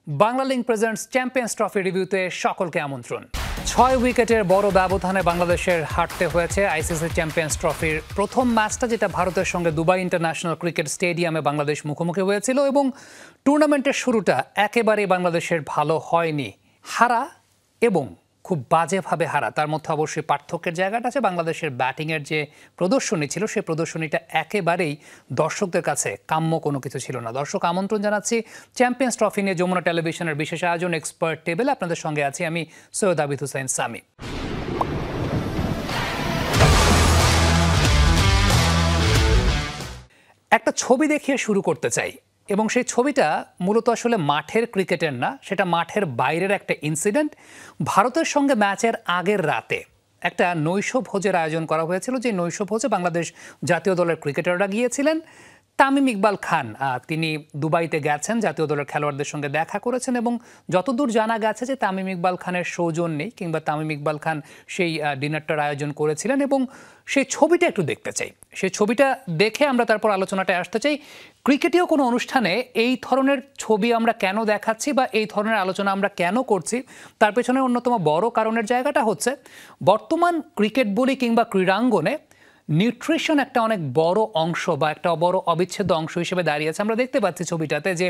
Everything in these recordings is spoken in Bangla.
বাংলালিংক প্রেজেন্টস চ্যাম্পিয়ন্স ট্রফি রিভিউতে সকলকে আমন্ত্রণ। 6 উইকেটের বড় ব্যবধানে বাংলাদেশের হারতে হয়েছে আইসিসি চ্যাম্পিয়ন্স ট্রফির প্রথম ম্যাচটা, যেটা ভারতের সঙ্গে দুবাই ইন্টারন্যাশনাল ক্রিকেট স্টেডিয়ামে বাংলাদেশ মুখোমুখি হয়েছিল এবং টুর্নামেন্টের শুরুটা একেবারেই বাংলাদেশের ভালো হয়নি। হারা এবং খুব বাজেভাবে হারা, তার মধ্যে অবশ্যই পার্থক্যের জায়গাটা আছে। বাংলাদেশের ব্যাটিংয়ের যে প্রদর্শনী ছিল, সেই প্রদর্শনীটা একেবারেই দর্শকদের কাছে কাম্য কোনো কিছু ছিল না। দর্শক, আমন্ত্রণ জানাচ্ছি চ্যাম্পিয়ন্স ট্রফি নিয়ে যমুনা টেলিভিশনের বিশেষ আয়োজন এক্সপার্ট টেবিল। আপনাদের সঙ্গে আছি আমি সৈয়দ আবিদ হুসাইন সামি। একটা ছবি দেখিয়ে শুরু করতে চাই, এবং সেই ছবিটা মূলত আসলে মাঠের ক্রিকেটের না, সেটা মাঠের বাইরের একটা ইনসিডেন্ট। ভারতের সঙ্গে ম্যাচের আগের রাতে একটা নৈশভোজের আয়োজন করা হয়েছিল, যে নৈশভোজে বাংলাদেশ জাতীয় দলের ক্রিকেটাররা গিয়েছিলেন। তামিম ইকবাল খান তিনি দুবাইতে গেছেন, জাতীয় দলের খেলোয়াড়দের সঙ্গে দেখা করেছেন, এবং যতদূর জানা গেছে যে তামিম ইকবাল খানের সৌজন্যেই কিংবা তামিম ইকবাল খান সেই ডিনারটার আয়োজন করেছিলেন, এবং সেই ছবিটা একটু দেখতে চাই। সেই ছবিটা দেখে আমরা তারপর আলোচনাটায় আসতে চাই। ক্রিকেটীয় কোনো অনুষ্ঠানে এই ধরনের ছবি আমরা কেন দেখাচ্ছি বা এই ধরনের আলোচনা আমরা কেন করছি, তার পেছনে অন্যতম বড় কারণের জায়গাটা হচ্ছে বর্তমান ক্রিকেট বলি কিংবা ক্রীড়াঙ্গনে নিউট্রিশন একটা অনেক বড় অংশ বা একটা বড় অবিচ্ছেদ্য অংশ হিসেবে দাঁড়িয়েছে। আমরা দেখতে পাচ্ছি ছবিটাতে যে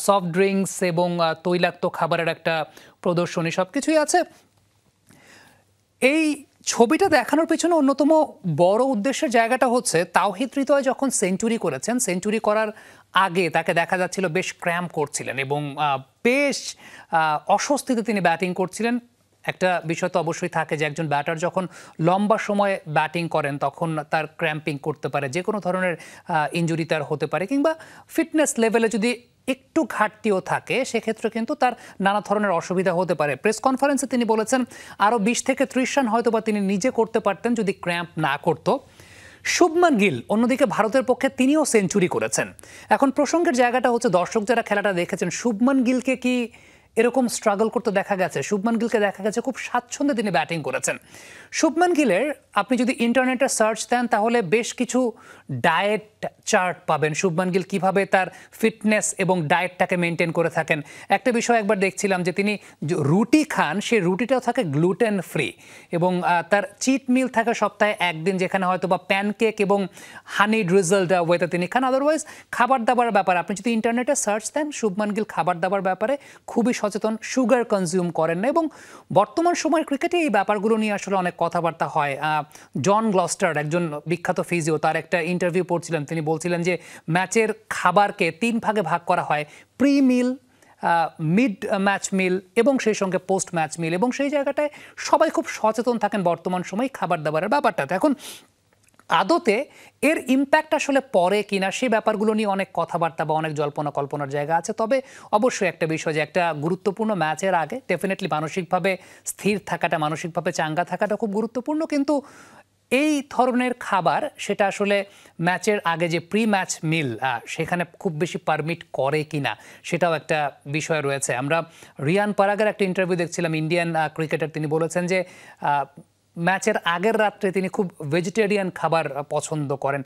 সফট ড্রিঙ্কস এবং তৈলাক্ত খাবারের একটা প্রদর্শনী, সব কিছুই আছে। এই ছবিটা দেখানোর পেছনে অন্যতম বড় উদ্দেশ্যের জায়গাটা হচ্ছে তাওহিদ হৃদয় যখন সেঞ্চুরি করেছেন, সেঞ্চুরি করার আগে তাকে দেখা যাচ্ছিল বেশ ক্র্যাম্প করছিলেন এবং বেশ অস্বস্তিতে তিনি ব্যাটিং করছিলেন। একটা বিষয় তো অবশ্যই থাকে যে একজন ব্যাটার যখন লম্বা সময় ব্যাটিং করেন তখন তার ক্র্যাম্পিং করতে পারে, যে কোনো ধরনের ইনজুরি তার হতে পারে, কিংবা ফিটনেস লেভেলে যদি একটু ঘাটতিও থাকে সেক্ষেত্রে কিন্তু তার নানা ধরনের অসুবিধা হতে পারে। প্রেস কনফারেন্সে তিনি বলেছেন আরও 20 থেকে 30 রান হয়তো বা তিনি নিজে করতে পারতেন যদি ক্র্যাম্প না করতো। শুভমান গিল অন্যদিকে ভারতের পক্ষে তিনিও সেঞ্চুরি করেছেন। এখন প্রসঙ্গের জায়গাটা হচ্ছে দর্শক যারা খেলাটা দেখেছেন, শুভমান গিলকে কি এরকম স্ট্রাগল করতে দেখা গেছে? শুভমান গিলকে দেখা গেছে খুব স্বাচ্ছন্দ্যে তিনি ব্যাটিং করেছেন। শুভমান গিলের আপনি যদি ইন্টারনেটে সার্চ দেন তাহলে বেশ কিছু ডায়েট চার্ট পাবেন, শুভমান গিল কীভাবে তার ফিটনেস এবং ডায়েটটাকে মেনটেন করে থাকেন। একটা বিষয় একবার দেখছিলাম যে তিনি রুটি খান, সেই রুটিটাও থাকে গ্লুটেন ফ্রি, এবং তার চিট মিল থাকে সপ্তাহে একদিন, যেখানে হয়তো বা প্যানকেক এবং হানি ড্রিজলড ওয়েতে তিনি খান। আদারওয়াইজ খাবার দাবার ব্যাপারে আপনি যদি ইন্টারনেটে সার্চ দেন, শুভমান গিল খাবার দাবার ব্যাপারে খুবই সচেতন, সুগার কনজিউম করেন না। এবং বর্তমান সময়ের ক্রিকেটে এই ব্যাপারগুলো নিয়ে আসলে অনেক কথাবার্তা হয়। জন গ্লস্টার, একজন বিখ্যাত ফিজিও, তার একটা ইন্টারভিউ পড়ছিলেন, তিনি বলছিলেন যে ম্যাচের খাবারকে 3 ভাগে ভাগ করা হয়: প্রি মিল, মিড ম্যাচ মিল এবং সেই সঙ্গে পোস্ট ম্যাচ মিল, এবং সেই জায়গাটায় সবাই খুব সচেতন থাকেন বর্তমান সময় খাবার দাবারের ব্যাপারটাতে। এখন আদতে এর ইম্প্যাক্ট আসলে পড়ে কিনা সেই ব্যাপারগুলো নিয়ে অনেক কথাবার্তা বা অনেক জল্পনা কল্পনার জায়গা আছে। তবে অবশ্যই একটা বিষয় যে একটা গুরুত্বপূর্ণ ম্যাচের আগে ডেফিনেটলি মানসিকভাবে স্থির থাকাটা, মানসিকভাবে চাঙ্গা থাকাটা খুব গুরুত্বপূর্ণ। কিন্তু এই ধরনের খাবার সেটা আসলে ম্যাচের আগে যে প্রি ম্যাচ মিল, সেখানে খুব বেশি পারমিট করে কিনা সেটাও একটা বিষয় রয়েছে। আমরা রিয়ান পারাগের একটা ইন্টারভিউ দেখছিলাম, ইন্ডিয়ান ক্রিকেটার, তিনি বলেছেন যে ম্যাচের আগের রাত্রে তিনি খুব ভেজিটেরিয়ান খাবার পছন্দ করেন।